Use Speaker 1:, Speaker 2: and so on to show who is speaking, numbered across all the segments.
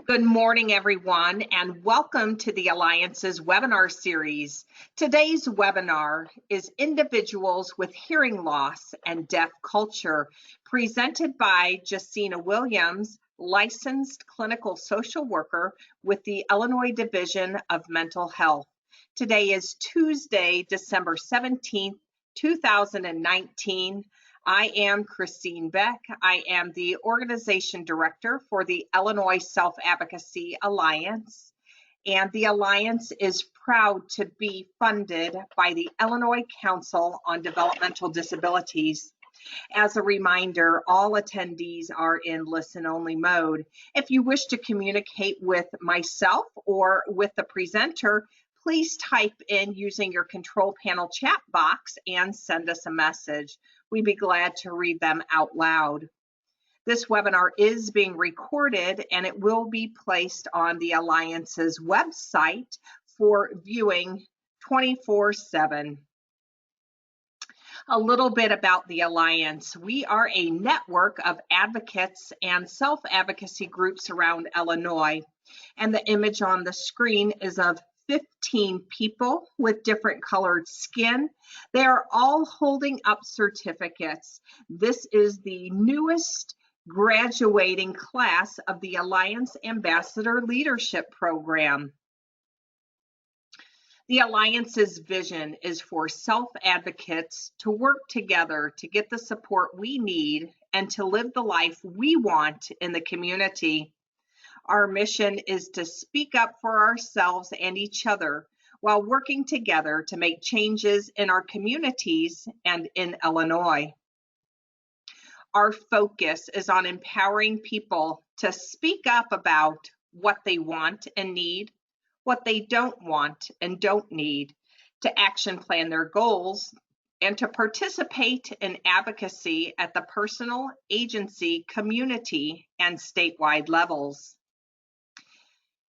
Speaker 1: Good morning, everyone, and welcome to the Alliance's webinar series. Today's webinar is Individuals with Hearing Loss and Deaf Culture, presented by Jacina Williams, licensed clinical social worker with the Illinois Division of Mental Health. Today is Tuesday, December 17th, 2019. I am Christine Beck. I am the organization director for the Illinois Self-Advocacy Alliance, and the Alliance is proud to be funded by the Illinois Council on Developmental Disabilities. As a reminder, all attendees are in listen-only mode. If you wish to communicate with myself or with the presenter, please type in using your control panel chat box and send us a message. We'd be glad to read them out loud. This webinar is being recorded and it will be placed on the Alliance's website for viewing 24/7. A little bit about the Alliance. We are a network of advocates and self-advocacy groups around Illinois, and the image on the screen is of 15 people with different colored skin. They are all holding up certificates. This is the newest graduating class of the Alliance Ambassador Leadership Program. The Alliance's vision is for self-advocates to work together to get the support we need and to live the life we want in the community. Our mission is to speak up for ourselves and each other while working together to make changes in our communities and in Illinois. Our focus is on empowering people to speak up about what they want and need, what they don't want and don't need, to action plan their goals, and to participate in advocacy at the personal, agency, community, and statewide levels.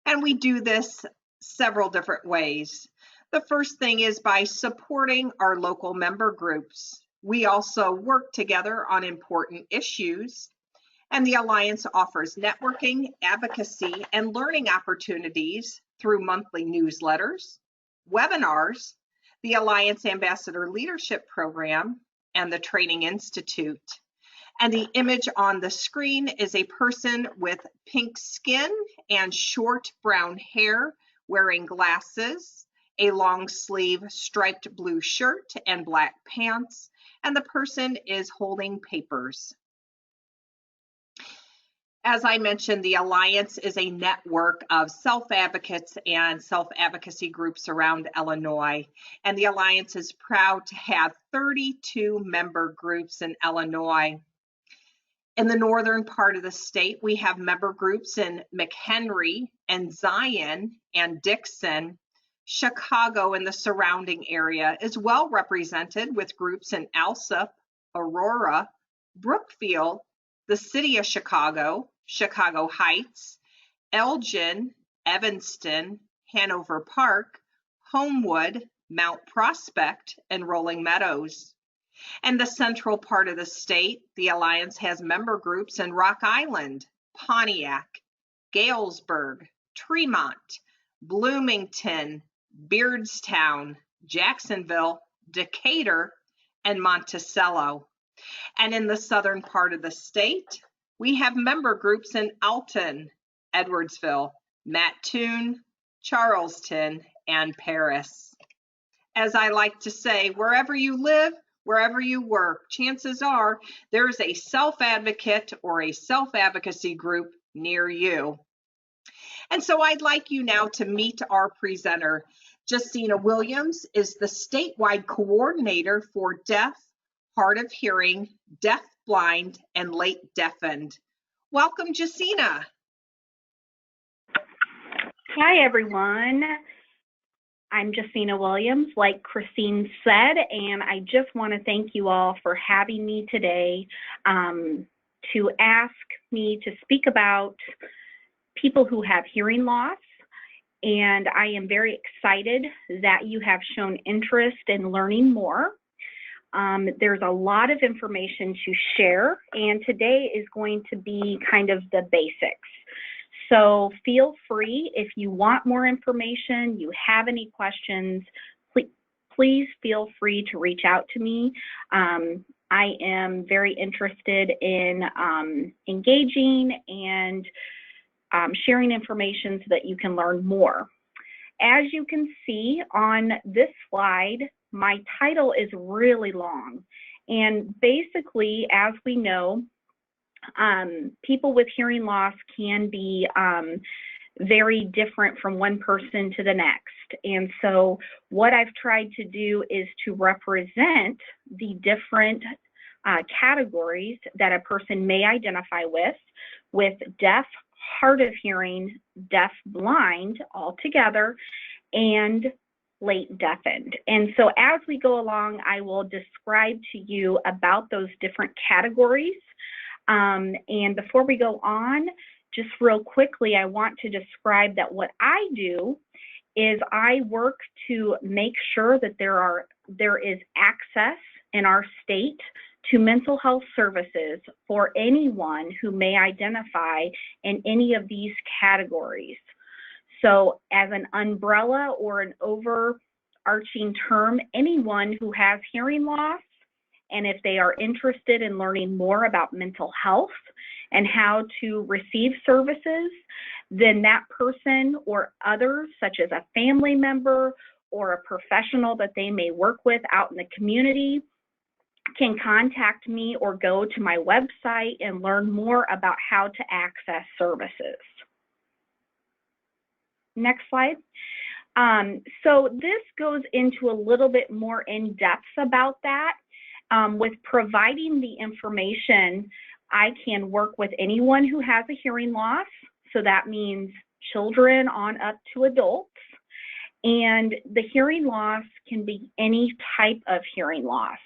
Speaker 1: And we do this several different ways. The first thing is by supporting our local member groups. We also work together on important issues, and the Alliance offers networking, advocacy, and learning opportunities through monthly newsletters, webinars, the Alliance Ambassador Leadership Program, and the Training Institute. And the image on the screen is a person with pink skin and short brown hair, wearing glasses, a long sleeve striped blue shirt and black pants, and the person is holding papers. As I mentioned, the Alliance is a network of self-advocates and self-advocacy groups around Illinois, and the Alliance is proud to have 32 member groups in Illinois. In the northern part of the state, we have member groups in McHenry and Zion and Dixon. Chicago and the surrounding area is well represented with groups in Alsip, Aurora, Brookfield, the city of Chicago, Chicago Heights, Elgin, Evanston, Hanover Park, Homewood, Mount Prospect, and Rolling Meadows. And the central part of the state, the Alliance has member groups in Rock Island, Pontiac, Galesburg, Tremont, Bloomington, Beardstown, Jacksonville, Decatur, and Monticello. And in the southern part of the state, we have member groups in Alton, Edwardsville, Mattoon, Charleston, and Paris. As I like to say, wherever you live, wherever you work, chances are there's a self-advocate or a self-advocacy group near you. And so I'd like you now to meet our presenter. Jacina Williams is the statewide coordinator for deaf, hard of hearing, deaf blind, and late deafened. Welcome, Jacina.
Speaker 2: Hi, everyone. I'm Jacina Williams, like Christine said, and I just want to thank you all for having me today to ask me to speak about people who have hearing loss. And I am very excited that you have shown interest in learning more. There's a lot of information to share, and today is going to be kind of the basics. So feel free, if you want more information, you have any questions, please feel free to reach out to me. I am very interested in engaging and sharing information so that you can learn more. As you can see on this slide, my title is really long. And basically, as we know, people with hearing loss can be very different from one person to the next. And so what I've tried to do is to represent the different categories that a person may identify with deaf, hard of hearing, deaf, blind altogether, and late deafened. And so as we go along, I will describe to you about those different categories. And before we go on, just real quickly, I want to describe that what I do is I work to make sure that there is access in our state to mental health services for anyone who may identify in any of these categories. So as an umbrella or an overarching term, anyone who has hearing loss, and if they are interested in learning more about mental health and how to receive services, then that person or others, such as a family member or a professional that they may work with out in the community, can contact me or go to my website and learn more about how to access services. Next slide. So this goes into a little bit more in depth about that. With providing the information, I can work with anyone who has a hearing loss. So that means children on up to adults. And the hearing loss can be any type of hearing loss.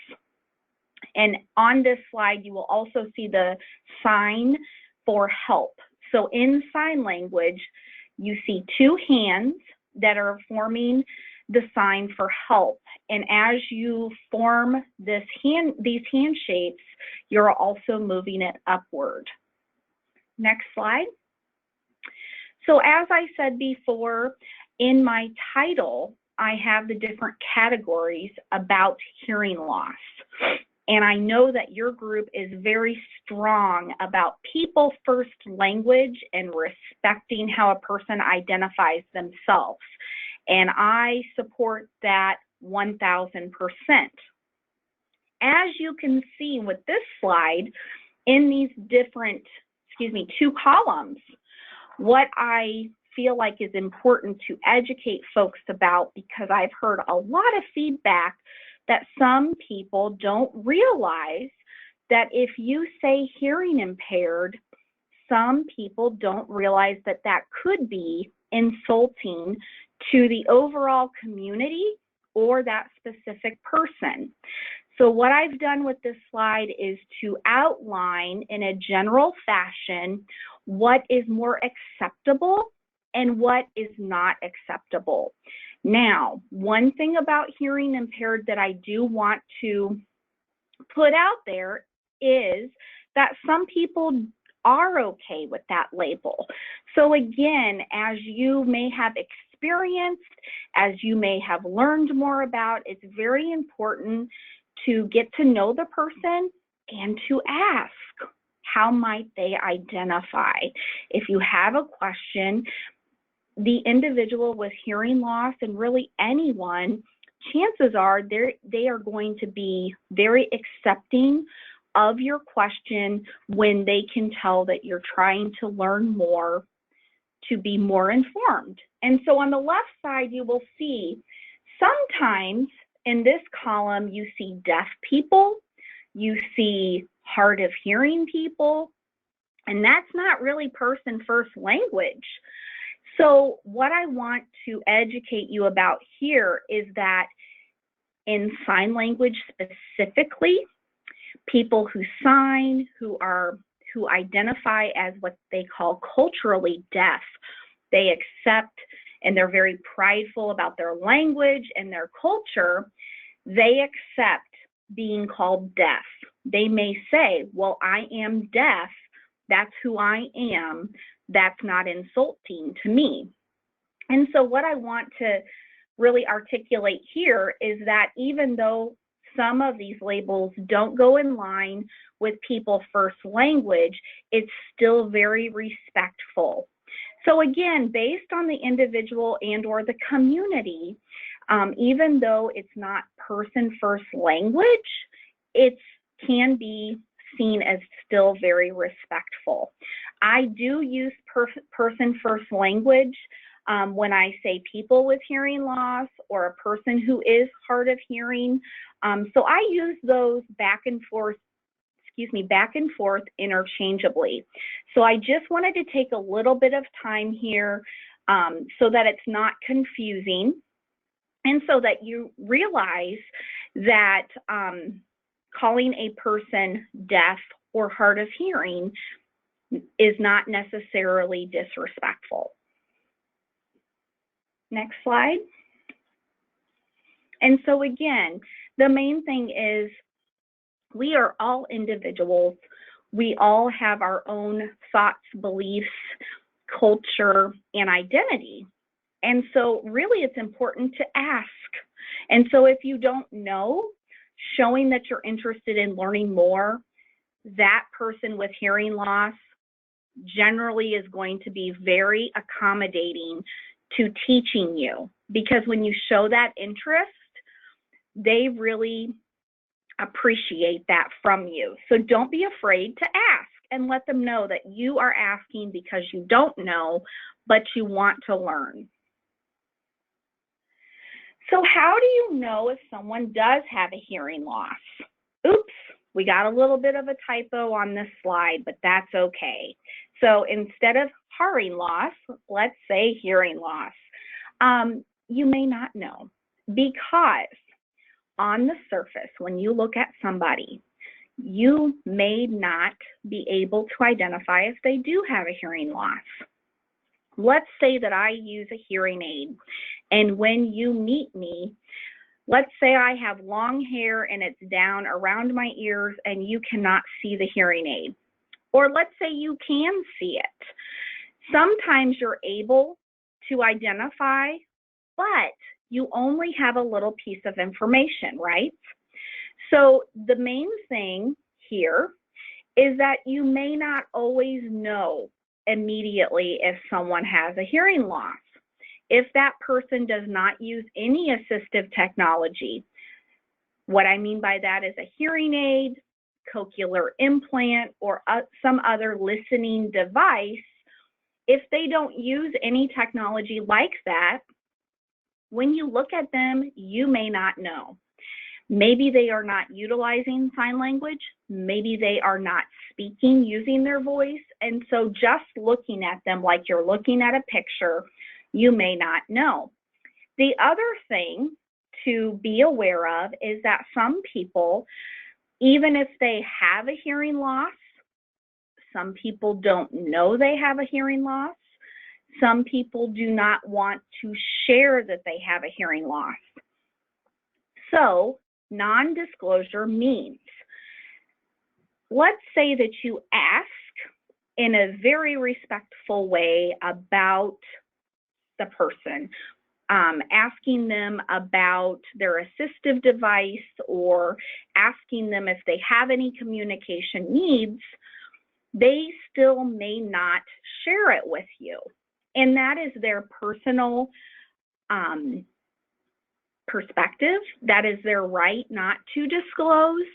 Speaker 2: And on this slide, you will also see the sign for help. So in sign language, you see two hands that are forming the sign for help. And as you form these hand shapes, you're also moving it upward. Next slide. So as I said before, in my title, I have the different categories about hearing loss. And I know that your group is very strong about people first language and respecting how a person identifies themselves. And I support that 1000%. As you can see with this slide, in these different, two columns, what I feel like is important to educate folks about, because I've heard a lot of feedback that some people don't realize that if you say hearing impaired, some people don't realize that that could be insulting to the overall community or that specific person. So what I've done with this slide is to outline in a general fashion what is more acceptable and what is not acceptable. Now, one thing about hearing impaired that I do want to put out there is that some people are okay with that label. So again, as you may have experienced, as you may have learned more about, it's very important to get to know the person and to ask, how might they identify? If you have a question, the individual with hearing loss, and really anyone, chances are they are going to be very accepting of your question when they can tell that you're trying to learn more to be more informed. And so on the left side, you will see sometimes in this column, you see deaf people, you see hard of hearing people, and that's not really person first language. So what I want to educate you about here is that in sign language specifically, people who sign, who identify as what they call culturally deaf, they accept and they're very prideful about their language and their culture, they accept being called deaf. They may say, well, I am deaf, that's who I am, that's not insulting to me. And so what I want to really articulate here is that even though some of these labels don't go in line with people's first language, it's still very respectful. So again, based on the individual and or the community, even though it's not person first language, it can be seen as still very respectful. I do use person first language when I say people with hearing loss or a person who is hard of hearing. So I use those back and forth interchangeably. So I just wanted to take a little bit of time here so that it's not confusing and so that you realize that calling a person deaf or hard of hearing is not necessarily disrespectful. Next slide. And so again, the main thing is we are all individuals. We all have our own thoughts, beliefs, culture, and identity. And so really it's important to ask. And so if you don't know, showing that you're interested in learning more, that person with hearing loss generally is going to be very accommodating to teaching you, because when you show that interest, they really appreciate that from you. So don't be afraid to ask and let them know that you are asking because you don't know, but you want to learn. So how do you know if someone does have a hearing loss? Oops, we got a little bit of a typo on this slide, but that's okay. So instead of hearing loss, let's say hearing loss. You may not know, because on the surface, when you look at somebody, you may not be able to identify if they do have a hearing loss. Let's say that I use a hearing aid, and when you meet me, let's say I have long hair and it's down around my ears and you cannot see the hearing aid. Or let's say you can see it. Sometimes you're able to identify, but you only have a little piece of information, right? So the main thing here is that you may not always know immediately if someone has a hearing loss. If that person does not use any assistive technology, what I mean by that is a hearing aid, cochlear implant, or some other listening device, if they don't use any technology like that, when you look at them, you may not know. Maybe they are not utilizing sign language. Maybe they are not speaking using their voice. And so just looking at them like you're looking at a picture, you may not know. The other thing to be aware of is that some people, even if they have a hearing loss, some people don't know they have a hearing loss. Some people do not want to share that they have a hearing loss. So non-disclosure means, let's say that you ask in a very respectful way about the person, asking them about their assistive device or asking them if they have any communication needs, they still may not share it with you. And that is their personal perspective. That is their right not to disclose.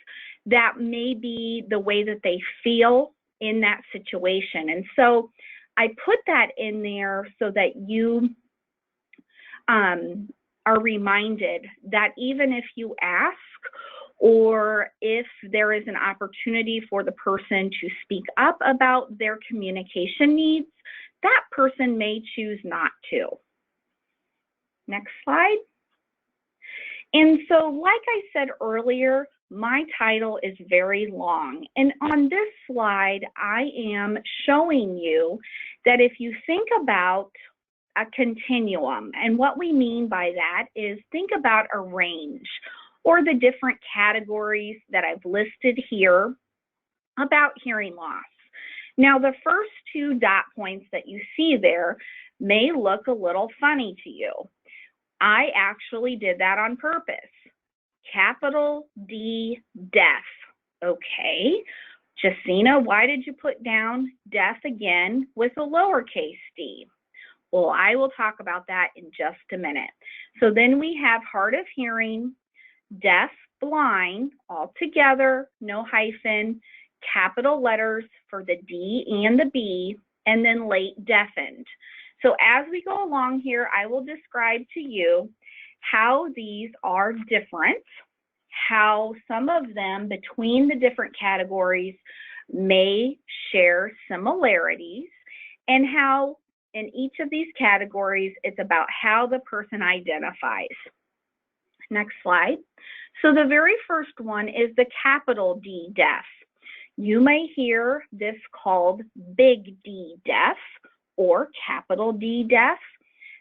Speaker 2: That may be the way that they feel in that situation. And so I put that in there so that you are reminded that even if you ask, or if there is an opportunity for the person to speak up about their communication needs, that person may choose not to. Next slide. And so, like I said earlier, my title is very long. And on this slide, I am showing you that if you think about a continuum, and what we mean by that is think about a range or the different categories that I've listed here about hearing loss. Now, the first two dot points that you see there may look a little funny to you. I actually did that on purpose. Capital D, deaf. Okay. Jacina, why did you put down deaf again with a lowercase d? Well, I will talk about that in just a minute. So then we have hard of hearing, deaf, blind, all together, no hyphen, capital letters for the D and the B, and then late deafened. So as we go along here, I will describe to you how these are different, how some of them between the different categories may share similarities, and how in each of these categories, it's about how the person identifies. Next slide. So the very first one is the capital D, deaf. You may hear this called big D, deaf, or capital D, deaf.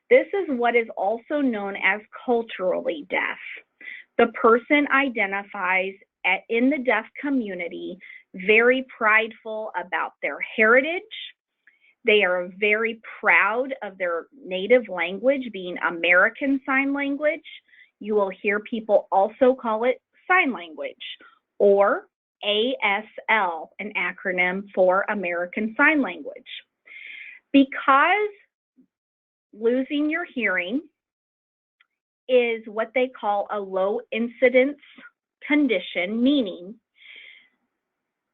Speaker 2: This is what is also known as culturally deaf. The person identifies in the deaf community very prideful about their heritage. They are very proud of their native language being American Sign Language. You will hear people also call it sign language, or ASL, an acronym for American Sign Language. Because losing your hearing is what they call a low incidence condition, meaning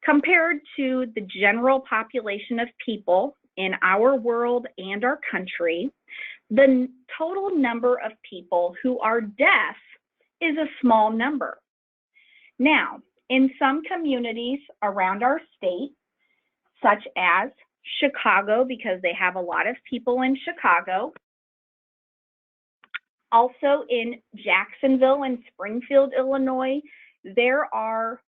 Speaker 2: compared to the general population of people in our world and our country, the total number of people who are deaf is a small number. Now, in some communities around our state, such as Chicago, because they have a lot of people in Chicago, also in Jacksonville and Springfield, Illinois, there are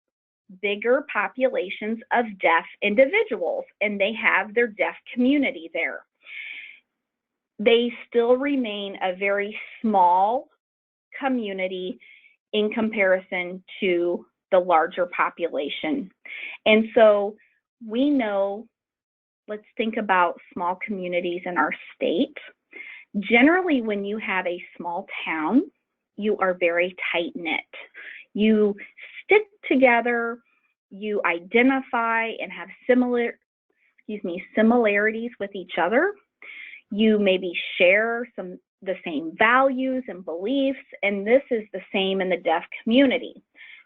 Speaker 2: bigger populations of deaf individuals, and they have their deaf community there. They still remain a very small community in comparison to the larger population. And so we know, let's think about small communities in our state. Generally, when you have a small town, you are very tight-knit. You stick together, you identify and have similarities with each other. You maybe share the same values and beliefs, and this is the same in the deaf community.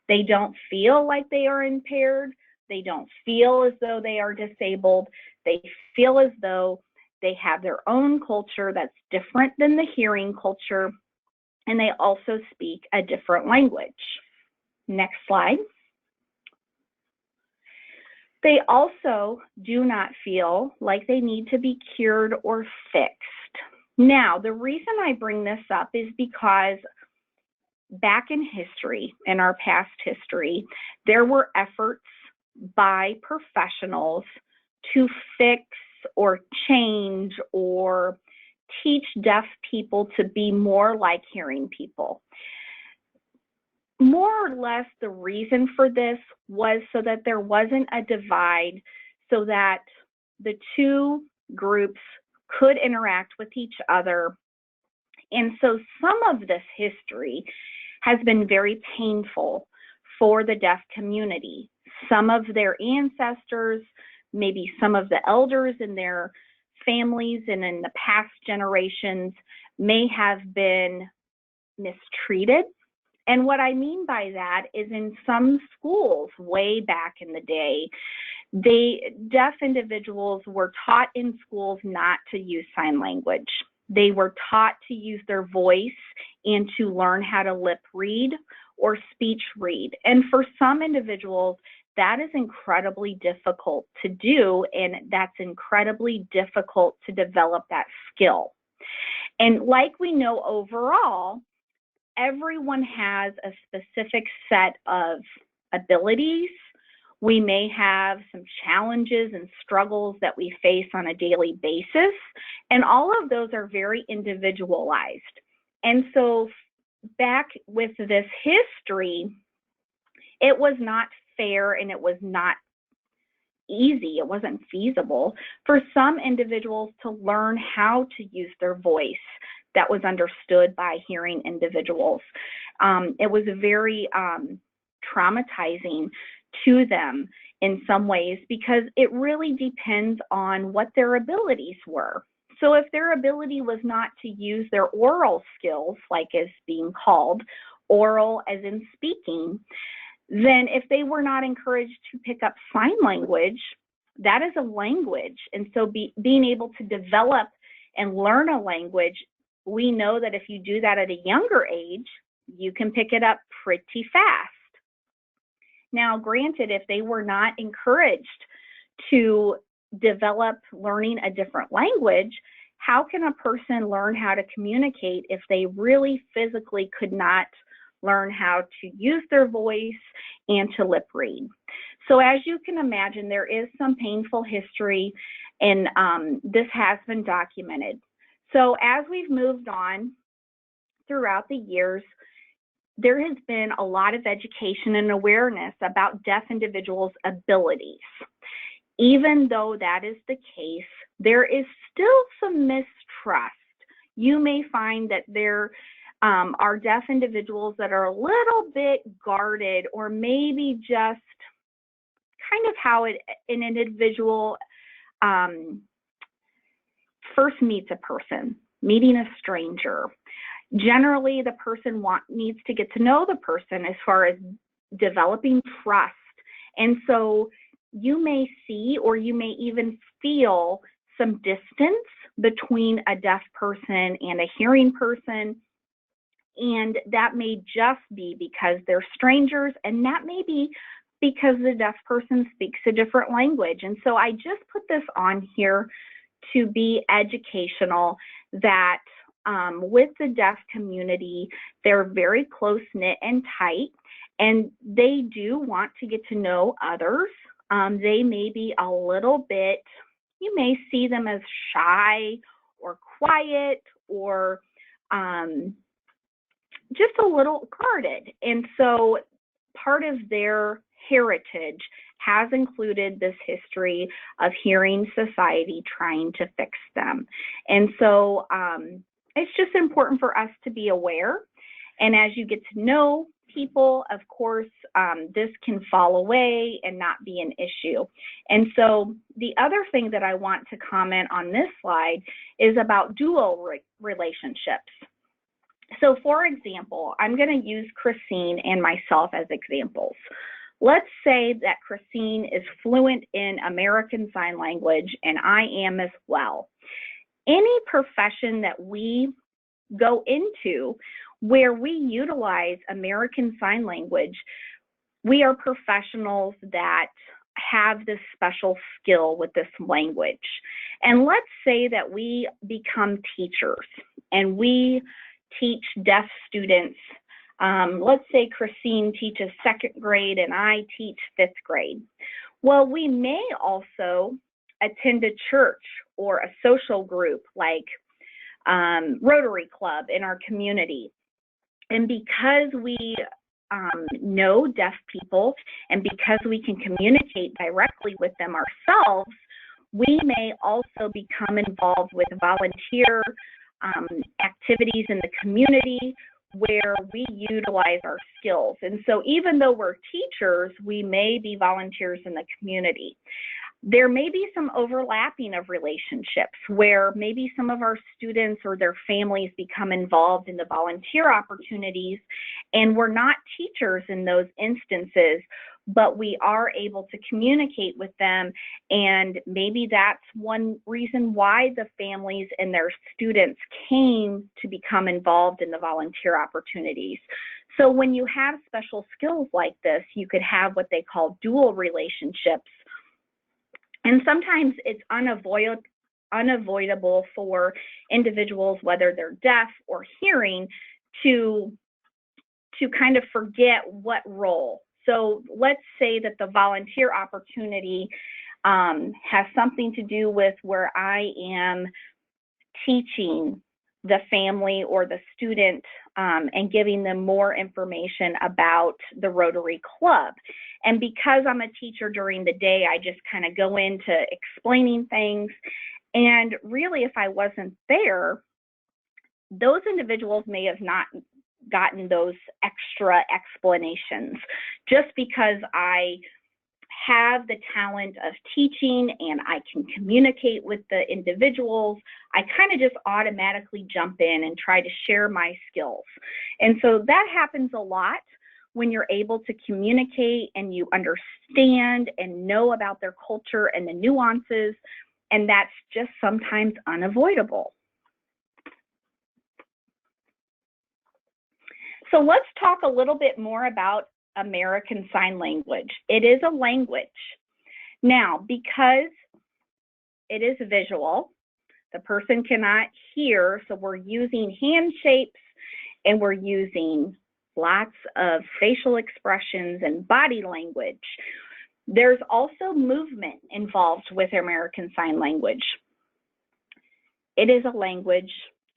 Speaker 2: They don't feel like they are impaired. They don't feel as though they are disabled. They feel as though they have their own culture that's different than the hearing culture, and they also speak a different language. Next slide. They also do not feel like they need to be cured or fixed. Now, the reason I bring this up is because back in history, in our past history, there were efforts by professionals to fix or change or teach deaf people to be more like hearing people. More or less, the reason for this was so that there wasn't a divide, so that the two groups could interact with each other. And so some of this history has been very painful for the deaf community. Some of their ancestors, maybe some of the elders in their families and in the past generations may have been mistreated. And what I mean by that is in some schools way back in the day, deaf individuals were taught in schools not to use sign language. They were taught to use their voice and to learn how to lip read or speech read. And for some individuals, that is incredibly difficult to do, and that's incredibly difficult to develop that skill. And like we know overall, everyone has a specific set of abilities. We may have some challenges and struggles that we face on a daily basis, and all of those are very individualized. And so back with this history, it was not fair and it was not easy, it wasn't feasible for some individuals to learn how to use their voice that was understood by hearing individuals. It was very traumatizing to them in some ways, because it really depends on what their abilities were. So if their ability was not to use their oral skills, like is being called, oral as in speaking, then if they were not encouraged to pick up sign language, that is a language. And so being able to develop and learn a language, we know that if you do that at a younger age, you can pick it up pretty fast. Now, granted, if they were not encouraged to develop learning a different language, how can a person learn how to communicate if they really physically could not learn how to use their voice and to lip read? So as you can imagine, there is some painful history, and this has been documented. So as we've moved on throughout the years, there has been a lot of education and awareness about deaf individuals' abilities. Even though that is the case, there is still some mistrust. You may find that there are deaf individuals that are a little bit guarded, or maybe just kind of how an individual first meets a person, meeting a stranger. Generally, the person needs to get to know the person as far as developing trust. And so you may see, or you may even feel, some distance between a deaf person and a hearing person. And that may just be because they're strangers, and that may be because the deaf person speaks a different language. And so I just put this on here to be educational, that with the deaf community, they're very close-knit and tight, and they do want to get to know others. They may be a little bit, you may see them as shy or quiet, or just a little guarded. And so part of their heritage has included this history of hearing society trying to fix them. And so it's just important for us to be aware. And as you get to know people, of course, this can fall away and not be an issue. And so the other thing that I want to comment on this slide is about dual relationships. So for example, I'm going to use Christine and myself as examples. Let's say that Christine is fluent in American Sign Language, and I am as well. Any profession that we go into where we utilize American Sign Language, we are professionals that have this special skill with this language. And let's say that we become teachers and we teach deaf students. Let's say Christine teaches 2nd grade and I teach 5th grade. Well, we may also attend a church or a social group like Rotary Club in our community. And because we know deaf people, and because we can communicate directly with them ourselves, we may also become involved with volunteer activities in the community where we utilize our skills. And so even though we're teachers, we may be volunteers in the community. There may be some overlapping of relationships where maybe some of our students or their families become involved in the volunteer opportunities, and we're not teachers in those instances, but we are able to communicate with them. And maybe that's one reason why the families and their students came to become involved in the volunteer opportunities. So when you have special skills like this, you could have what they call dual relationships. And sometimes it's unavoidable for individuals, whether they're deaf or hearing, to kind of forget what role. So let's say that the volunteer opportunity has something to do with where I am teaching the family or the student and giving them more information about the Rotary Club. And because I'm a teacher during the day, I just kind of go into explaining things. And really, if I wasn't there, those individuals may have not gotten those extra explanations. Just because I have the talent of teaching and I can communicate with the individuals, I kind of just automatically jump in and try to share my skills. And so that happens a lot when you're able to communicate and you understand and know about their culture and the nuances, and that's just sometimes unavoidable. So let's talk a little bit more about American Sign Language. It is a language. Now, because it is visual, the person cannot hear, so we're using hand shapes and we're using lots of facial expressions and body language. There's also movement involved with American Sign Language. It is a language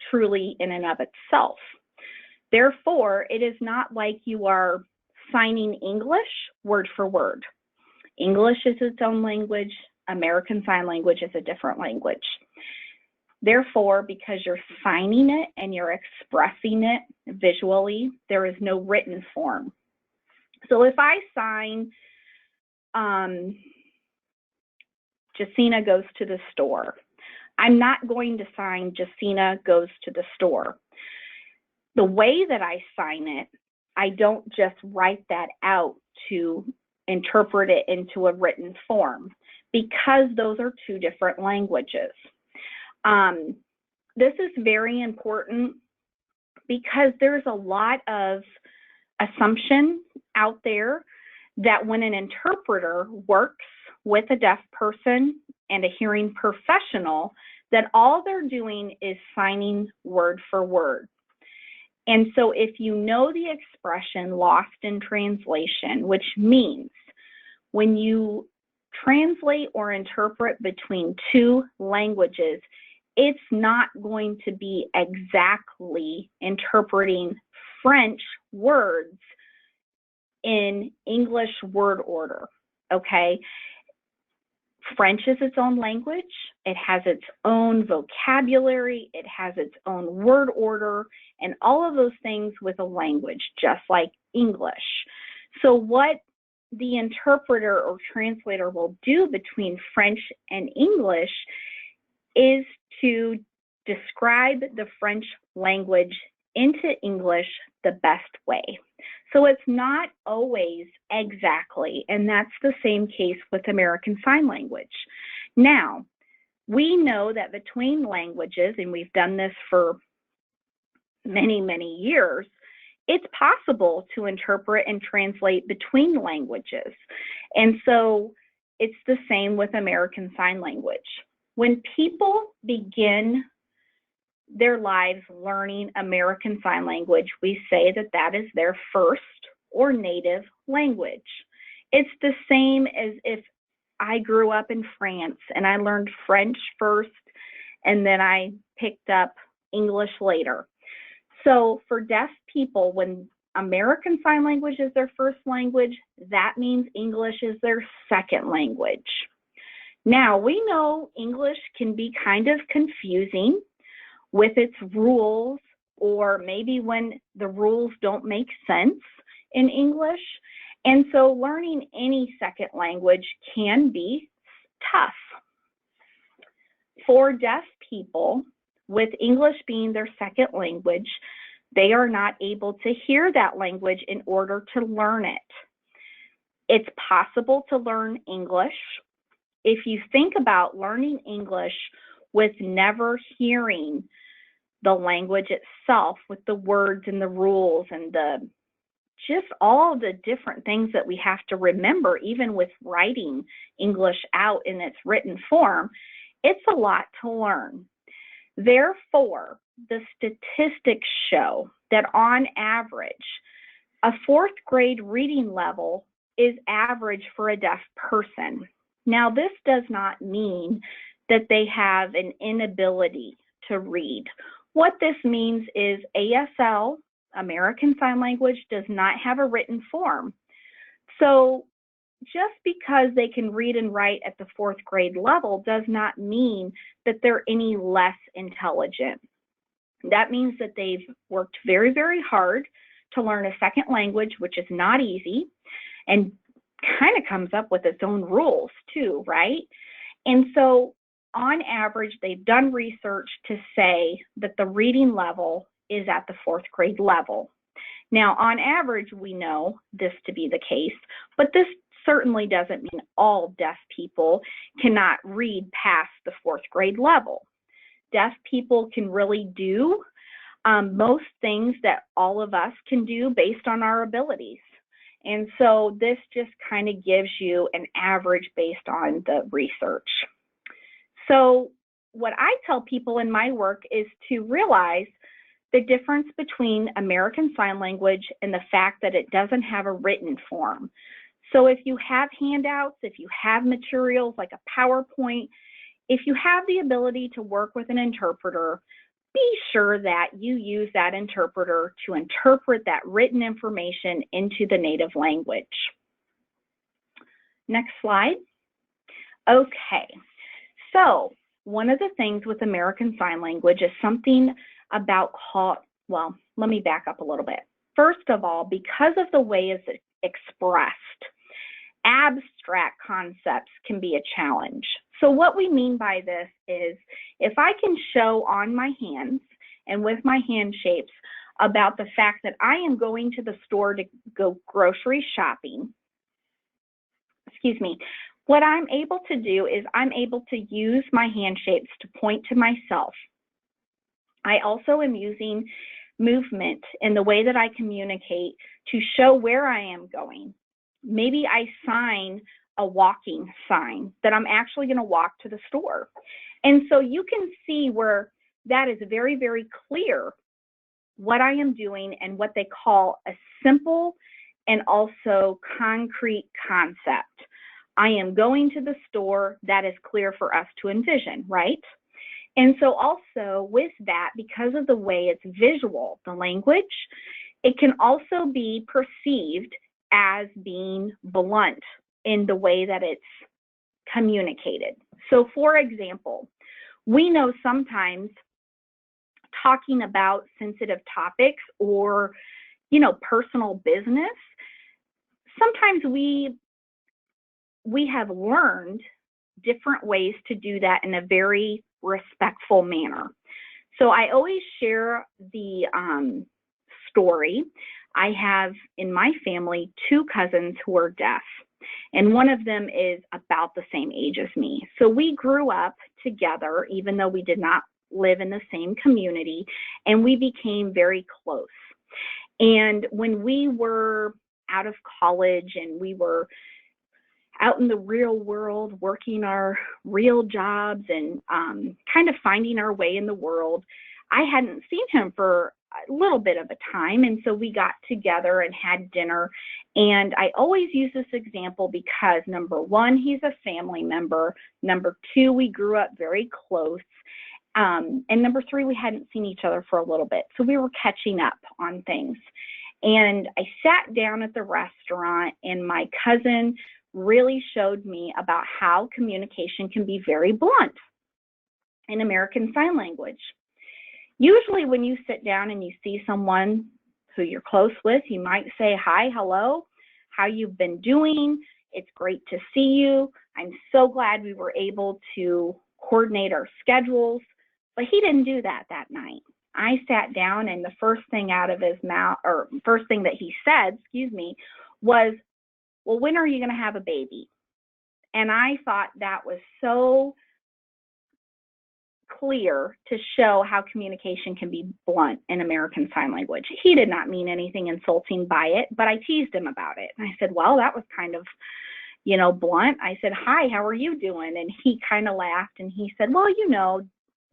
Speaker 2: truly in and of itself. Therefore, it is not like you are signing English word for word. English is its own language. American Sign Language is a different language. Therefore, because you're signing it and you're expressing it visually, there is no written form. So if I sign, Jacina goes to the store, I'm not going to sign Jacina goes to the store. The way that I sign it, I don't just write that out to interpret it into a written form, because those are two different languages. This is very important because there's a lot of assumption out there that when an interpreter works with a deaf person and a hearing professional, that all they're doing is signing word for word. And so if you know the expression lost in translation, which means when you translate or interpret between two languages, it's not going to be exactly interpreting French words in English word order, okay? French is its own language. It has its own vocabulary. It has its own word order and all of those things with a language, just like English. So what the interpreter or translator will do between French and English is to describe the French language into English the best way. So it's not always exactly, and that's the same case with American Sign Language. Now, we know that between languages, and we've done this for many, many years, it's possible to interpret and translate between languages. And so it's the same with American Sign Language. When people begin their lives learning American Sign Language, we say that that is their first or native language. It's the same as if I grew up in France and I learned French first and then I picked up English later. So for deaf people, when American Sign Language is their first language, that means English is their second language. Now, we know English can be kind of confusing with its rules, or maybe when the rules don't make sense in English. And so learning any second language can be tough. For deaf people, with English being their second language, they are not able to hear that language in order to learn it. It's possible to learn English. If you think about learning English with never hearing the language itself, with the words and the rules and just all the different things that we have to remember, even with writing English out in its written form, it's a lot to learn. Therefore, the statistics show that on average, a fourth grade reading level is average for a deaf person. Now, this does not mean that they have an inability to read. What this means is ASL, American Sign Language, does not have a written form. So just because they can read and write at the 4th grade level does not mean that they're any less intelligent. That means that they've worked very, very hard to learn a second language, which is not easy, and kind of comes up with its own rules too, right? And so on average, they've done research to say that the reading level is at the 4th grade level. Now, on average, we know this to be the case, but this certainly doesn't mean all deaf people cannot read past the 4th grade level. Deaf people can really do most things that all of us can do based on our abilities. And so this just kind of gives you an average based on the research. So what I tell people in my work is to realize the difference between American Sign Language and the fact that it doesn't have a written form. So if you have handouts, if you have materials like a PowerPoint, if you have the ability to work with an interpreter, be sure that you use that interpreter to interpret that written information into the native language. Next slide. Okay, so one of the things with American Sign Language is something about well, let me back up a little bit. First of all, because of the way it's expressed, abstract concepts can be a challenge. So what we mean by this is if I can show on my hands and with my hand shapes about the fact that I am going to the store to go grocery shopping, what I'm able to do is I'm able to use my hand shapes to point to myself. I also am using movement in the way that I communicate to show where I am going. Maybe I sign a walking sign that I'm actually going to walk to the store. And so you can see where that is very, very clear what I am doing and what they call a simple and also concrete concept. I am going to the store. That is clear for us to envision, right? And so also with that, because of the way it's visual, the language, it can also be perceived as being blunt in the way that it's communicated. So for example, we know sometimes talking about sensitive topics or, personal business, sometimes we have learned different ways to do that in a very respectful manner. So I always share the story. I have in my family 2 cousins who are deaf, and one of them is about the same age as me. So we grew up together, even though we did not live in the same community, and we became very close. And when we were out of college and we were out in the real world, working our real jobs and kind of finding our way in the world, I hadn't seen him for a little bit of a time. And so we got together and had dinner. And I always use this example because number 1, he's a family member. Number 2, we grew up very close. And number 3, we hadn't seen each other for a little bit. So we were catching up on things. And I sat down at the restaurant and my cousin really showed me about how communication can be very blunt in American Sign Language. Usually when you sit down and you see someone who you're close with, you might say, hi, hello, how you've been doing. It's great to see you. I'm so glad we were able to coordinate our schedules. But he didn't do that night. I sat down and the first thing out of his mouth, or first thing that he said, was, well, when are you going to have a baby? And I thought that was so clear to show how communication can be blunt in American Sign Language. He did not mean anything insulting by it, but I teased him about it. And I said, well, that was kind of, blunt. I said, hi, how are you doing? And he kind of laughed and he said, well,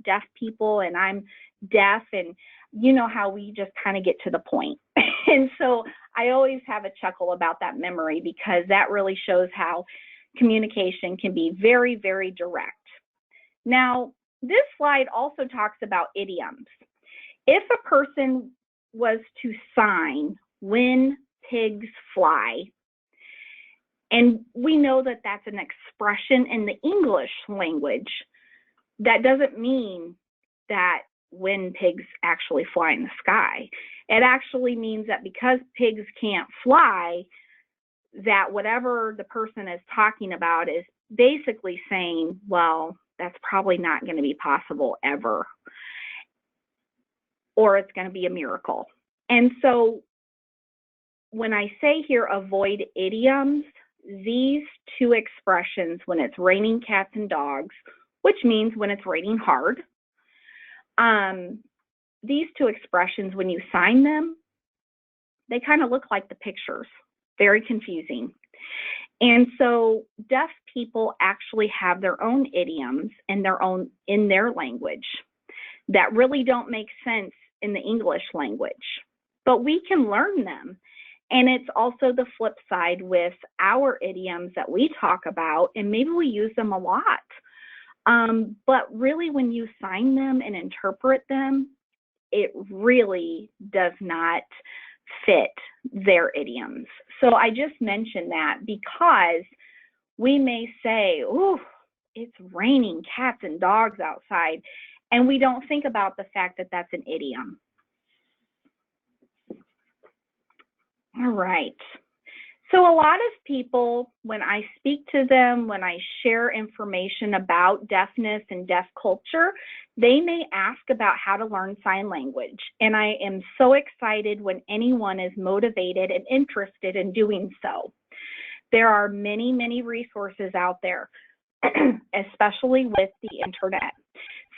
Speaker 2: deaf people and I'm deaf and you know how we just kind of get to the point. And so I always have a chuckle about that memory because that really shows how communication can be very, very direct. Now, this slide also talks about idioms. If a person was to sign when pigs fly, And we know that that's an expression in the English language. That doesn't mean that when pigs actually fly in the sky. It actually means that because pigs can't fly, that whatever the person is talking about is basically saying, well, that's probably not going to be possible ever, or it's going to be a miracle. And so when I say here avoid idioms, these two expressions, when it's raining cats and dogs, which means when it's raining hard, these two expressions, when you sign them, they kind of look like the pictures. Very confusing. And so deaf people actually have their own idioms in their language that really don't make sense in the English language, but we can learn them. And it's also the flip side with our idioms that we talk about, and maybe we use them a lot. But really, when you sign them and interpret them, it really does not fit their idioms. So I just mentioned that because we may say, "Ooh, it's raining cats and dogs outside," and we don't think about the fact that that's an idiom. All right. So a lot of people, when I speak to them, when I share information about deafness and deaf culture, they may ask about how to learn sign language. And I am so excited when anyone is motivated and interested in doing so. There are many, many resources out there, especially with the internet.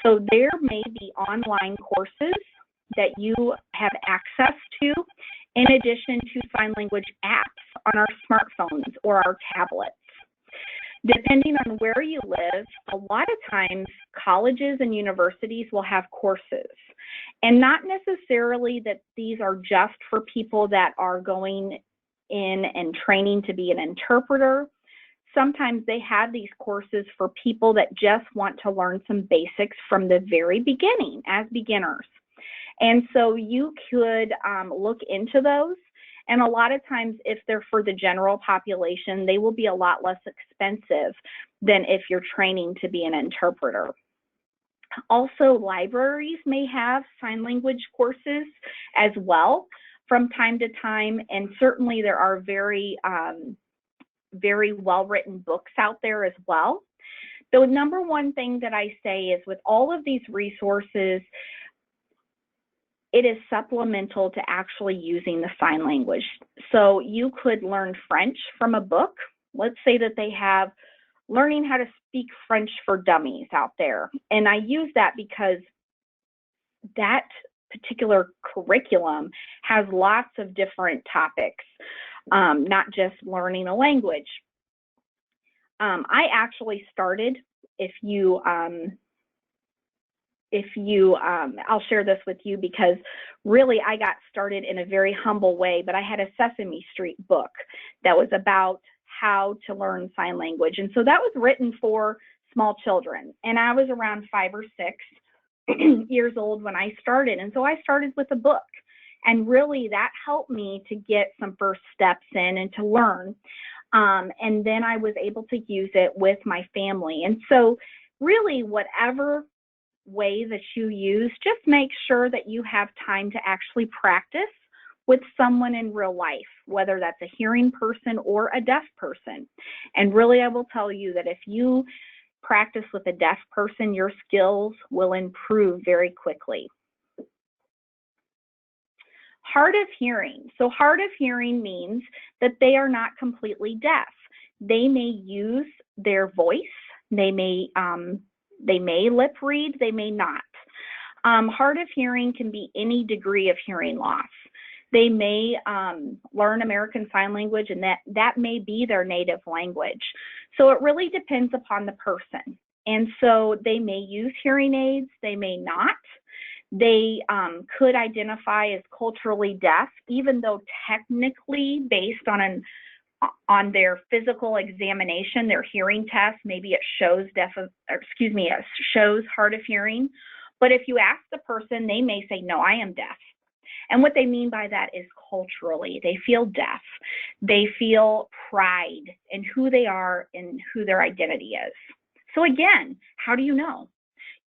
Speaker 2: So there may be online courses that you have access to, in addition to sign language apps on our smartphones or our tablets. Depending on where you live, a lot of times colleges and universities will have courses, and not necessarily that these are just for people that are going in and training to be an interpreter. Sometimes they have these courses for people that just want to learn some basics from the very beginning as beginners. And so you could look into those. And a lot of times, if they're for the general population, they will be a lot less expensive than if you're training to be an interpreter. Also, libraries may have sign language courses as well from time to time. And certainly there are very well-written books out there as well. The number one thing that I say is with all of these resources, it is supplemental to actually using the sign language. So you could learn French from a book. Let's say that they have learning how to speak French for dummies out there. And I use that because that particular curriculum has lots of different topics, not just learning a language. I actually started, I'll share this with you because really I got started in a very humble way, but I had a Sesame Street book that was about how to learn sign language. And so that was written for small children. And I was around 5 or 6 years old when I started. And so I started with a book. And really that helped me to get some first steps in and to learn. And then I was able to use it with my family. And so really whatever way that you use, just make sure that you have time to actually practice with someone in real life, whether that's a hearing person or a deaf person. And really, I will tell you that if you practice with a deaf person, your skills will improve very quickly. Hard of hearing. So hard of hearing means that they are not completely deaf. They may use their voice. They may lip read, they may not. Hard of hearing can be any degree of hearing loss. They may learn American Sign Language, and that may be their native language. So it really depends upon the person. And so they may use hearing aids, they may not. They could identify as culturally deaf, even though technically based on their physical examination, their hearing test, maybe it shows shows hard of hearing. But if you ask the person, they may say, no, I am deaf. And what they mean by that is culturally. They feel deaf. They feel pride in who they are and who their identity is. So again, how do you know?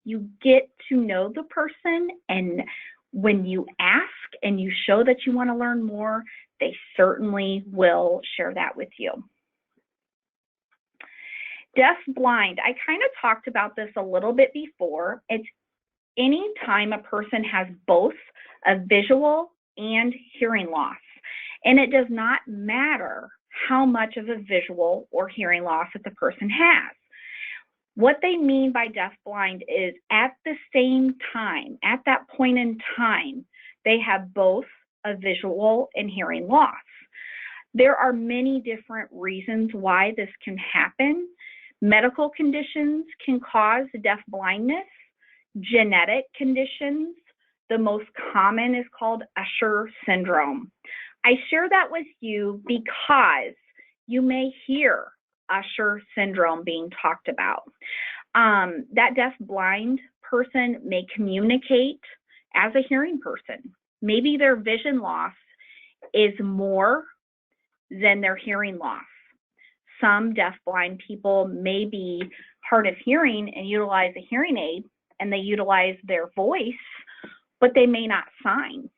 Speaker 2: You get to know the person, and when you ask and you show that you want to learn more, they certainly will share that with you. Deaf blind, I kind of talked about this a little bit before. It's any time a person has both a visual and hearing loss. And it does not matter how much of a visual or hearing loss that the person has. What they mean by deaf blind is at the same time, at that point in time, they have both a visual and hearing loss. There are many different reasons why this can happen. Medical conditions can cause deaf blindness. Genetic conditions, the most common is called Usher syndrome. I share that with you because you may hear Usher syndrome being talked about. That deaf blind person may communicate as a hearing person. Maybe their vision loss is more than their hearing loss. Some deaf blind people may be hard of hearing and utilize a hearing aid, and they utilize their voice, but they may not sign.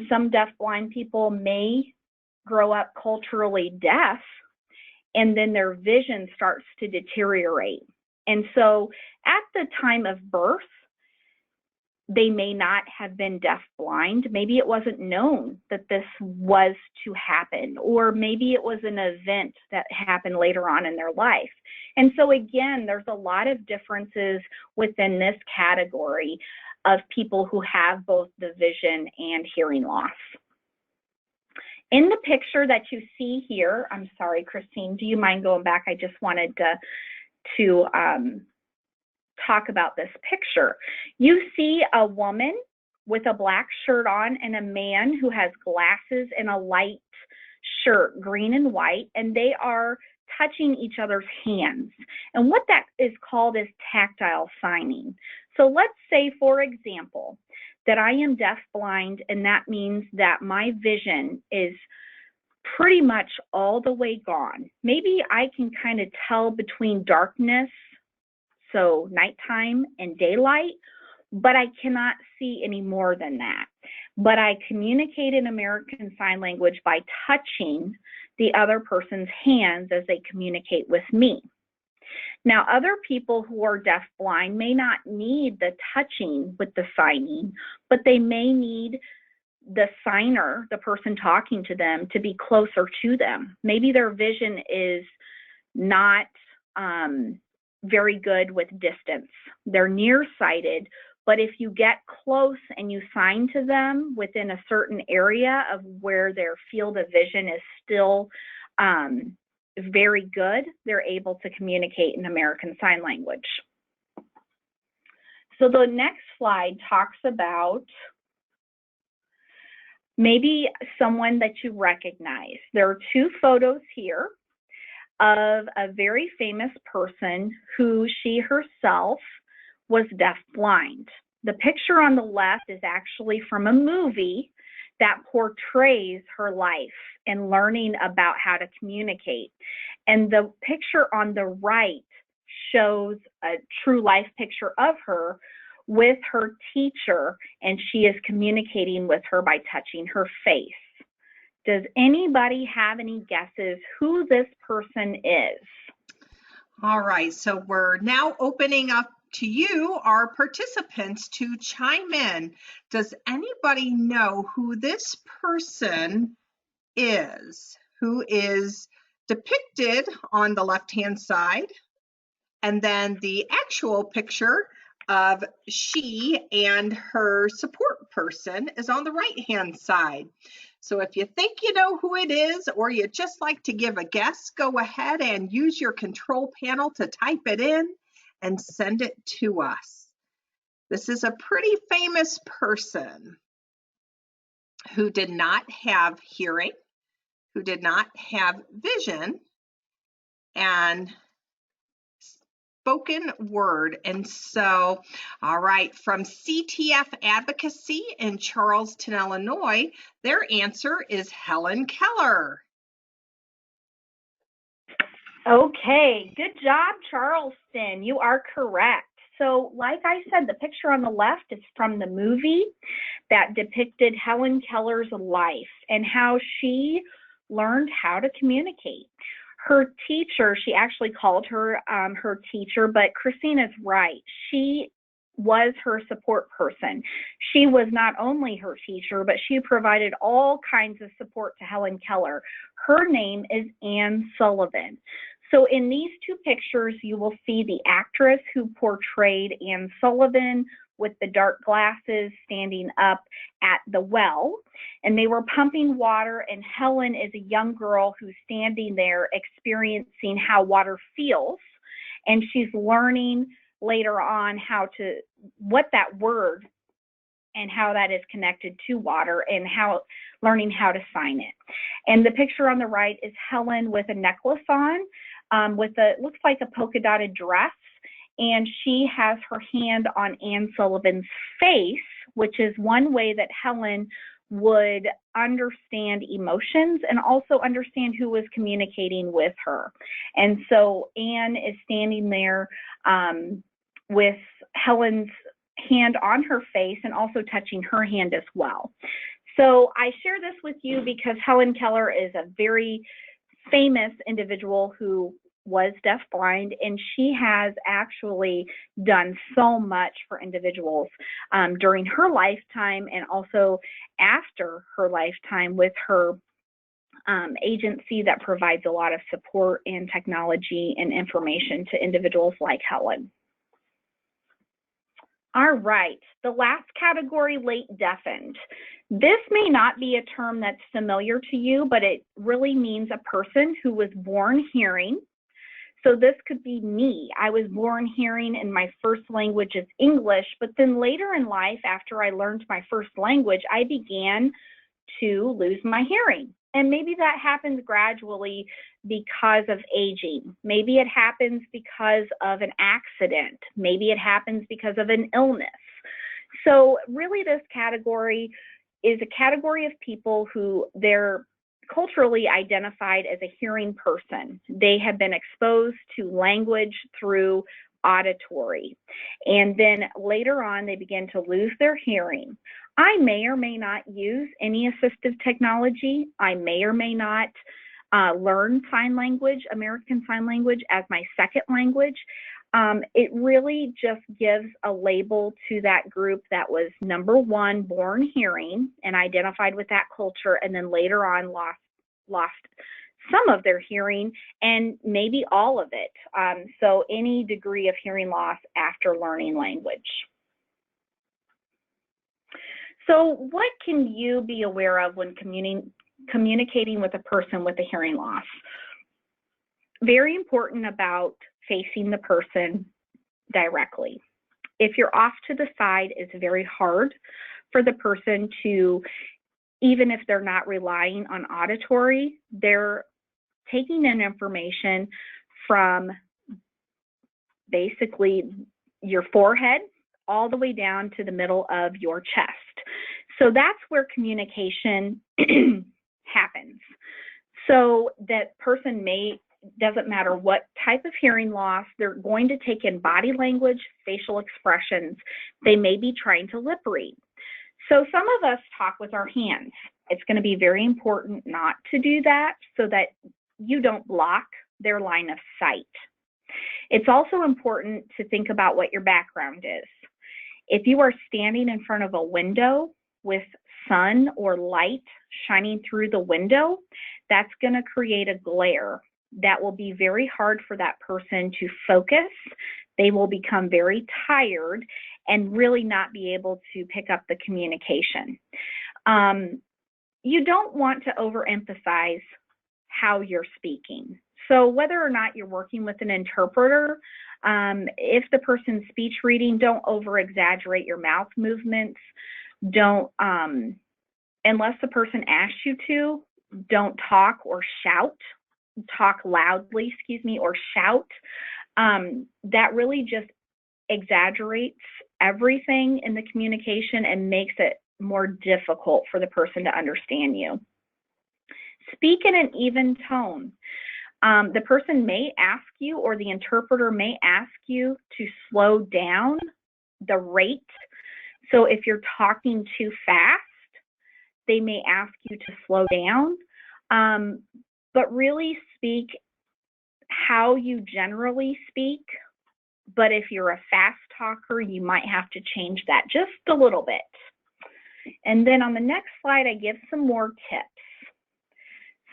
Speaker 2: Some deaf blind people may grow up culturally deaf, and then their vision starts to deteriorate. And so at the time of birth, they may not have been deaf blind. Maybe it wasn't known that this was to happen, or maybe it was an event that happened later on in their life. And so again, there's a lot of differences within this category of people who have both the vision and hearing loss. In the picture that you see here, I'm sorry, Christine, do you mind going back? I just wanted to talk about this picture. You see a woman with a black shirt on and a man who has glasses and a light shirt, green and white, and they are touching each other's hands. And what that is called is tactile signing. So let's say, for example, that I am deaf blind, and that means that my vision is pretty much all the way gone. Maybe I can kind of tell between darkness, so nighttime, and daylight, but I cannot see any more than that. But I communicate in American Sign Language by touching the other person's hands as they communicate with me. Now, other people who are deaf blind may not need the touching with the signing, but they may need the signer, the person talking to them, to be closer to them. Maybe their vision is not very good with distance. They're nearsighted, but if you get close and you sign to them within a certain area of where their field of vision is still very good, they're able to communicate in American Sign Language. So the next slide talks about maybe someone that you recognize. There are two photos here of a very famous person who she herself was deaf blind. The picture on the left is actually from a movie that portrays her life and learning about how to communicate. And the picture on the right shows a true life picture of her with her teacher, and she is communicating with her by touching her face. Does anybody have any guesses who this person is?
Speaker 1: All right, so we're now opening up to you, our participants, to chime in. Does anybody know who this person is, who is depicted on the left-hand side, and then the actual picture of she and her support person is on the right-hand side? So if you think you know who it is, or you just like to give a guess, go ahead and use your control panel to type it in and send it to us. This is a pretty famous person who did not have hearing, who did not have vision, spoken word. And so, all right, from CTF Advocacy in Charleston, Illinois, their answer is Helen Keller.
Speaker 2: Okay, good job, Charleston. You are correct. So, like I said, the picture on the left is from the movie that depicted Helen Keller's life and how she learned how to communicate. Her teacher, she actually called her her teacher, but Christina's right. She was her support person. She was not only her teacher, but she provided all kinds of support to Helen Keller. Her name is Anne Sullivan. So in these two pictures, you will see the actress who portrayed Anne Sullivan with the dark glasses standing up at the well, and they were pumping water, and Helen is a young girl who's standing there experiencing how water feels, and she's learning later on what that word and how that is connected to water and learning how to sign it. And the picture on the right is Helen with a necklace on, looks like a polka dotted dress, and she has her hand on Anne Sullivan's face, which is one way that Helen would understand emotions and also understand who was communicating with her. And so Anne is standing there with Helen's hand on her face and also touching her hand as well. So I share this with you because Helen Keller is a very famous individual who was deafblind, and she has actually done so much for individuals during her lifetime and also after her lifetime with her agency that provides a lot of support and technology and information to individuals like Helen. All right, the last category, late deafened. This may not be a term that's familiar to you, but it really means a person who was born hearing. So this could be me. I was born hearing and my first language is English, but then later in life, after I learned my first language, I began to lose my hearing. And maybe that happens gradually because of aging. Maybe it happens because of an accident. Maybe it happens because of an illness. So really this category is a category of people who they're culturally identified as a hearing person. They have been exposed to language through auditory. And then later on, they begin to lose their hearing. I may or may not use any assistive technology. I may or may not learn sign language, American Sign Language, as my second language. It really just gives a label to that group that was, number one, born hearing and identified with that culture, and then later on lost some of their hearing and maybe all of it. So any degree of hearing loss after learning language. So what can you be aware of when communicating with a person with a hearing loss? Very important about facing the person directly. If you're off to the side, it's very hard for the person to, even if they're not relying on auditory, they're taking in information from basically your forehead all the way down to the middle of your chest. So that's where communication happens. So that person doesn't matter what type of hearing loss, they're going to take in body language, facial expressions. They may be trying to lip read. So some of us talk with our hands. It's going to be very important not to do that so that you don't block their line of sight. It's also important to think about what your background is. If you are standing in front of a window with sun or light shining through the window, that's going to create a glare that will be very hard for that person to focus. They will become very tired and really not be able to pick up the communication. You don't want to overemphasize how you're speaking. So whether or not you're working with an interpreter, if the person's speech reading, don't over-exaggerate your mouth movements. Don't, unless the person asks you to, don't talk or shout. Talk loudly, or shout. that really just exaggerates everything in the communication and makes it more difficult for the person to understand you. Speak in an even tone. The person may ask you, or the interpreter may ask you, to slow down the rate. So if you're talking too fast, they may ask you to slow down, but really speak how you generally speak. But if you're a fast talker, you might have to change that just a little bit. And then on the next slide, I give some more tips.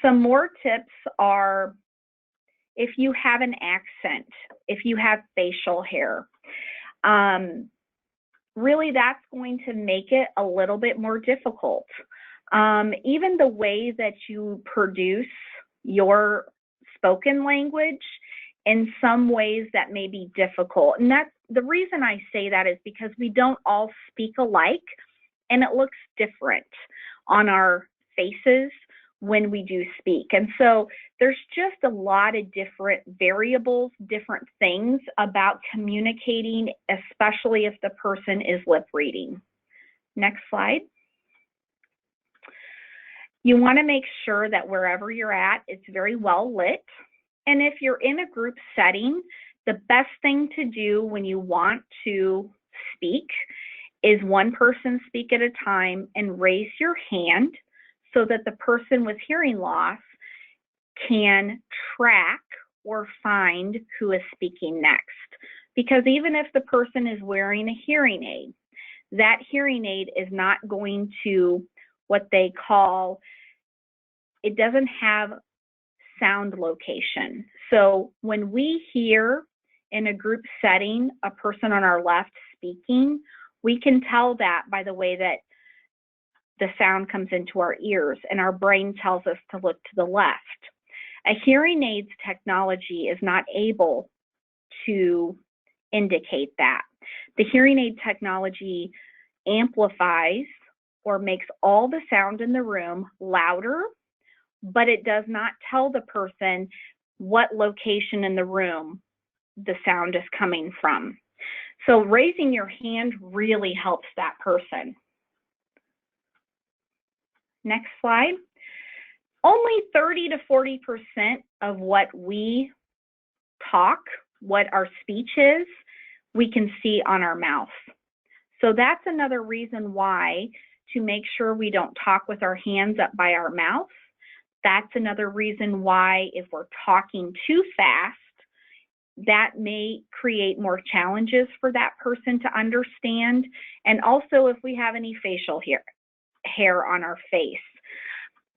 Speaker 2: Some more tips are, if you have an accent, if you have facial hair, really that's going to make it a little bit more difficult. Even the way that you produce your spoken language, in some ways that may be difficult. And that's the reason I say that, is because we don't all speak alike, and it looks different on our faces when we do speak. And so there's just a lot of different variables, different things about communicating, especially if the person is lip reading. Next slide. You want to make sure that wherever you're at, it's very well lit. And if you're in a group setting, the best thing to do when you want to speak is one person speak at a time and raise your hand so that the person with hearing loss can track or find who is speaking next. Because even if the person is wearing a hearing aid, that hearing aid is not going to, what they call, it doesn't have sound location. So when we hear in a group setting a person on our left speaking, we can tell that by the way that the sound comes into our ears, and our brain tells us to look to the left. A hearing aid's technology is not able to indicate that. The hearing aid technology amplifies or makes all the sound in the room louder, but it does not tell the person what location in the room the sound is coming from. So raising your hand really helps that person. Next slide. Only 30 to 40% of what we talk, what our speech is, we can see on our mouth. So that's another reason why, to make sure we don't talk with our hands up by our mouth. That's another reason why, if we're talking too fast, that may create more challenges for that person to understand. And also if we have any facial hair on our face.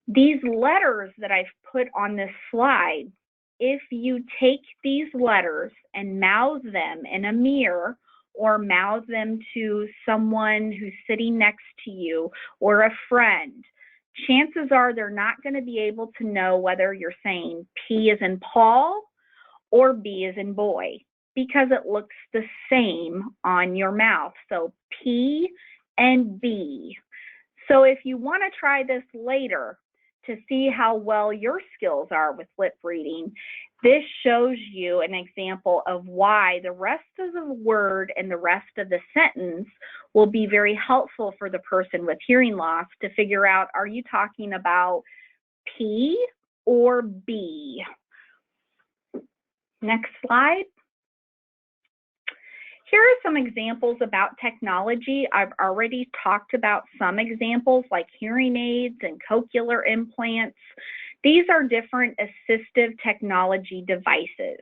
Speaker 2: These letters that I've put on this slide, if you take these letters and mouth them in a mirror, or mouth them to someone who's sitting next to you or a friend, chances are they're not going to be able to know whether you're saying P as in Paul or B as in boy, because it looks the same on your mouth. So P and B. So if you want to try this later to see how well your skills are with lip reading, this shows you an example of why the rest of the word and the rest of the sentence will be very helpful for the person with hearing loss to figure out, are you talking about P or B? Next slide. Here are some examples about technology. I've already talked about some examples like hearing aids and cochlear implants. These are different assistive technology devices.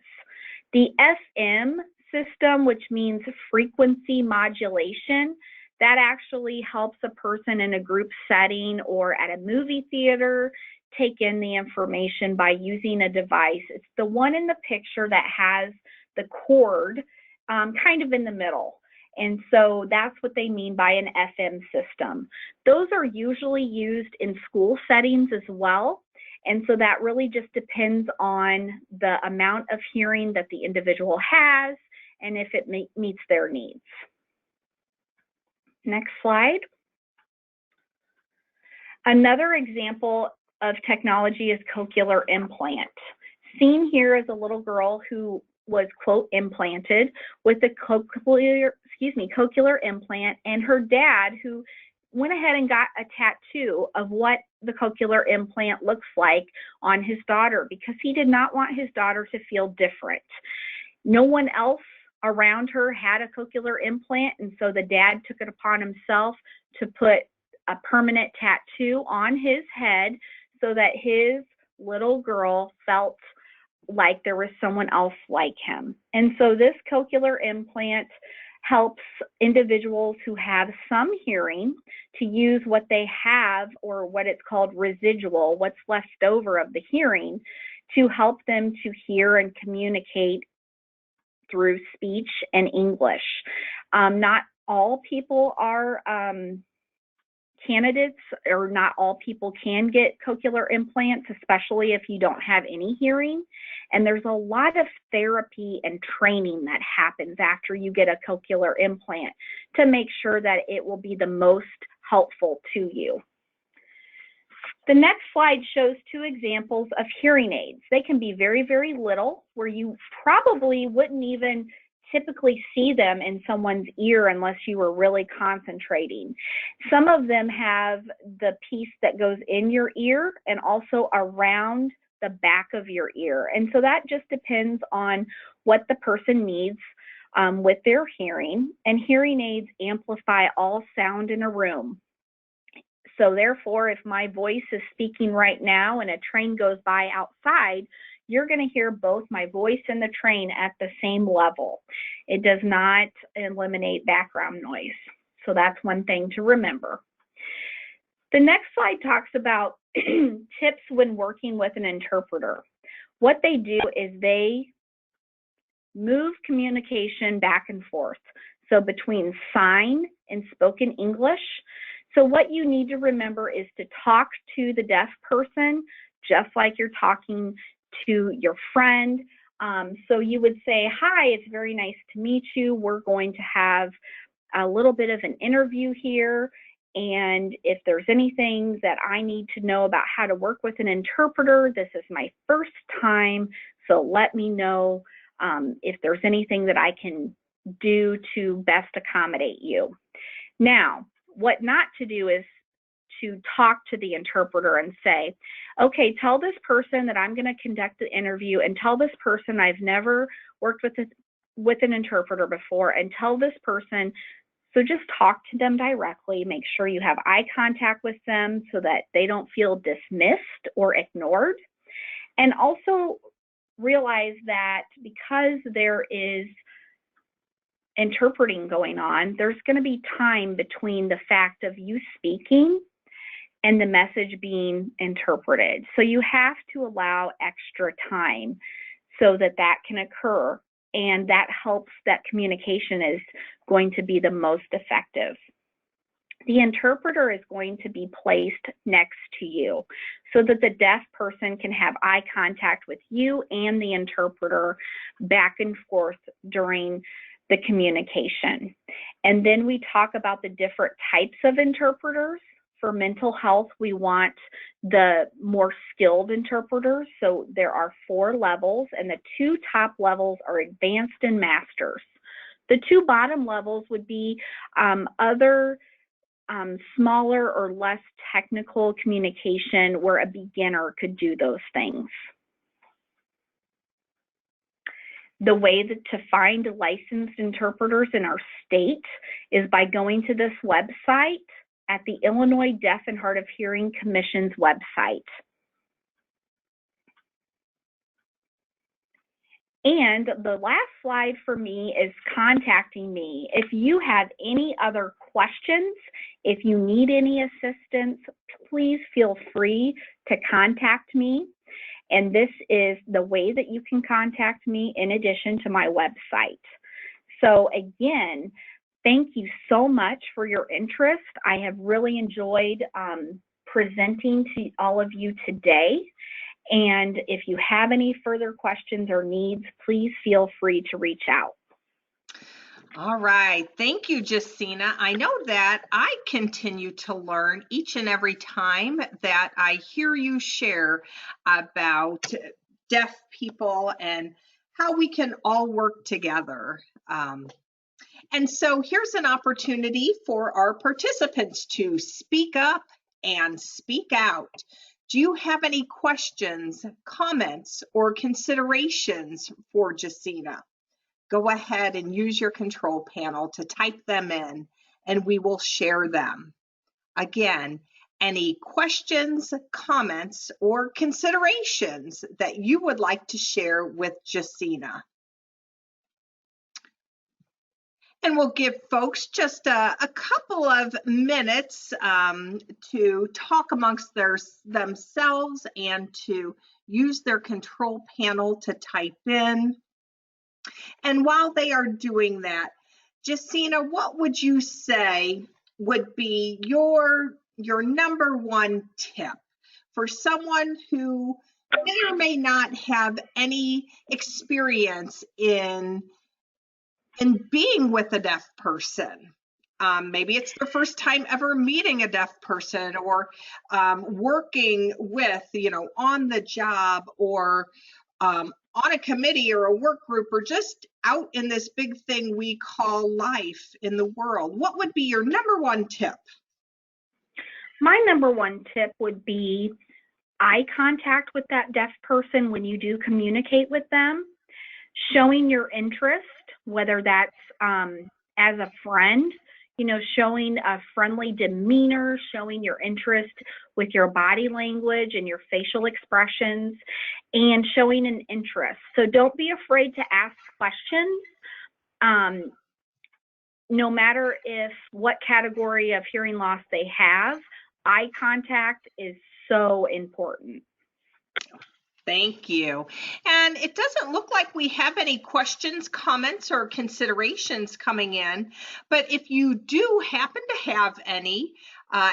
Speaker 2: The FM system, which means frequency modulation, that actually helps a person in a group setting or at a movie theater take in the information by using a device. It's the one in the picture that has the cord kind of in the middle. And so that's what they mean by an FM system. Those are usually used in school settings as well. And so that really just depends on the amount of hearing that the individual has and if it meets their needs. Next slide. Another example of technology is cochlear implant. Seen here is a little girl who was, quote, implanted with a cochlear implant, and her dad, who went ahead and got a tattoo of what the cochlear implant looks like on his daughter, because he did not want his daughter to feel different. No one else around her had a cochlear implant, and so the dad took it upon himself to put a permanent tattoo on his head so that his little girl felt like there was someone else like him. And so this cochlear implant helps individuals who have some hearing to use what they have, or what it's called residual, what's left over of the hearing, to help them to hear and communicate through speech and English. Not all people are candidates, or not all people can get cochlear implants, especially if you don't have any hearing. And there's a lot of therapy and training that happens after you get a cochlear implant to make sure that it will be the most helpful to you. The next slide shows two examples of hearing aids. They can be very, very little, where you probably wouldn't even typically see them in someone's ear unless you were really concentrating. Some of them have the piece that goes in your ear and also around the back of your ear. And so that just depends on what the person needs with their hearing. And hearing aids amplify all sound in a room. So therefore, if my voice is speaking right now and a train goes by outside, you're going to hear both my voice and the train at the same level. It does not eliminate background noise. So that's one thing to remember. The next slide talks about tips when working with an interpreter. What they do is they move communication back and forth, so between sign and spoken English. So what you need to remember is to talk to the deaf person just like you're talking to your friend. So you would say, hi, it's very nice to meet you. We're going to have a little bit of an interview here. And if there's anything that I need to know about how to work with an interpreter, this is my first time. So let me know if there's anything that I can do to best accommodate you. Now, what not to do is to talk to the interpreter and say, okay, tell this person that I'm going to conduct the interview, and tell this person I've never worked with an interpreter before, and tell this person. So just talk to them directly. Make sure you have eye contact with them so that they don't feel dismissed or ignored. And also realize that because there is interpreting going on, there's going to be time between the fact of you speaking and the message being interpreted. So you have to allow extra time so that that can occur, and that helps that communication is going to be the most effective. The interpreter is going to be placed next to you so that the deaf person can have eye contact with you and the interpreter back and forth during the communication. And then we talk about the different types of interpreters. For mental health, we want the more skilled interpreters. So there are 4 levels, and the 2 top levels are advanced and masters. The 2 bottom levels would be other smaller or less technical communication where a beginner could do those things. The way to find licensed interpreters in our state is by going to this website at the Illinois Deaf and Hard of Hearing Commission's website. And the last slide for me is contacting me. If you have any other questions, if you need any assistance, please feel free to contact me. And this is the way that you can contact me in addition to my website. So again, thank you so much for your interest. I have really enjoyed presenting to all of you today. And if you have any further questions or needs, please feel free to reach out.
Speaker 1: All right. Thank you, Justina. I know that I continue to learn each and every time that I hear you share about deaf people and how we can all work together. And so here's an opportunity for our participants to speak up and speak out. Do you have any questions, comments, or considerations for Jacina? Go ahead and use your control panel to type them in, and we will share them. Again, any questions, comments, or considerations that you would like to share with Jacina? And we'll give folks just a couple of minutes to talk amongst themselves and to use their control panel to type in. And while they are doing that, Jacina, what would you say would be your number one tip for someone who may or may not have any experience in being with a deaf person? Maybe it's their first time ever meeting a deaf person, or working with, on the job, or on a committee or a work group, or just out in this big thing we call life in the world. What would be your number one tip?
Speaker 2: My number one tip would be eye contact with that deaf person when you do communicate with them, showing your interest, whether that's as a friend, showing a friendly demeanor, showing your interest with your body language and your facial expressions, and showing an interest. So don't be afraid to ask questions. No matter what category of hearing loss they have, eye contact is so important.
Speaker 1: Thank you. And it doesn't look like we have any questions, comments, or considerations coming in, but if you do happen to have any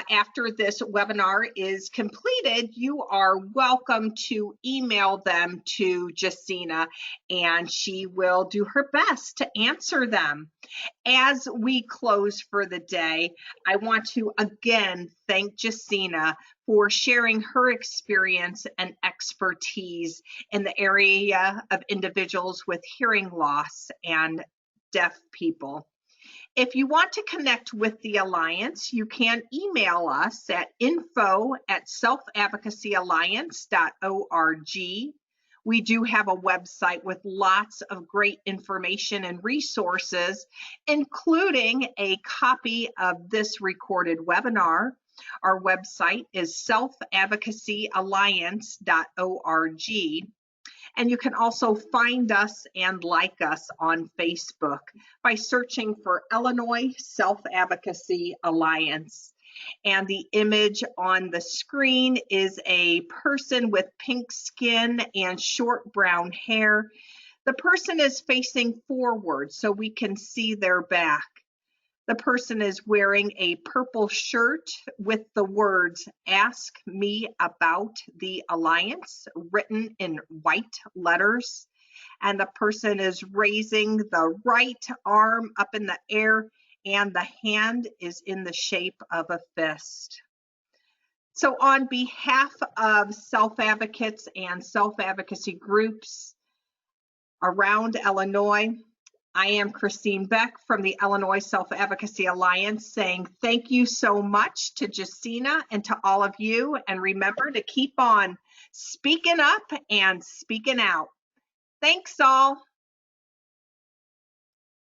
Speaker 1: after this webinar is completed, you are welcome to email them to Jacina, and she will do her best to answer them. As we close for the day, I want to again thank Jacina for sharing her experience and expertise in the area of individuals with hearing loss and deaf people. If you want to connect with the Alliance, you can email us at info@selfadvocacyalliance.org. We do have a website with lots of great information and resources, including a copy of this recorded webinar. Our website is selfadvocacyalliance.org. And you can also find us and like us on Facebook by searching for Illinois Self-Advocacy Alliance. And the image on the screen is a person with pink skin and short brown hair. The person is facing forward so we can see their back. The person is wearing a purple shirt with the words "Ask Me About the Alliance" written in white letters. And the person is raising the right arm up in the air, and the hand is in the shape of a fist. So on behalf of self-advocates and self-advocacy groups around Illinois, I am Christine Beck from the Illinois Self-Advocacy Alliance, saying thank you so much to Jacina and to all of you. And remember to keep on speaking up and speaking out. Thanks all.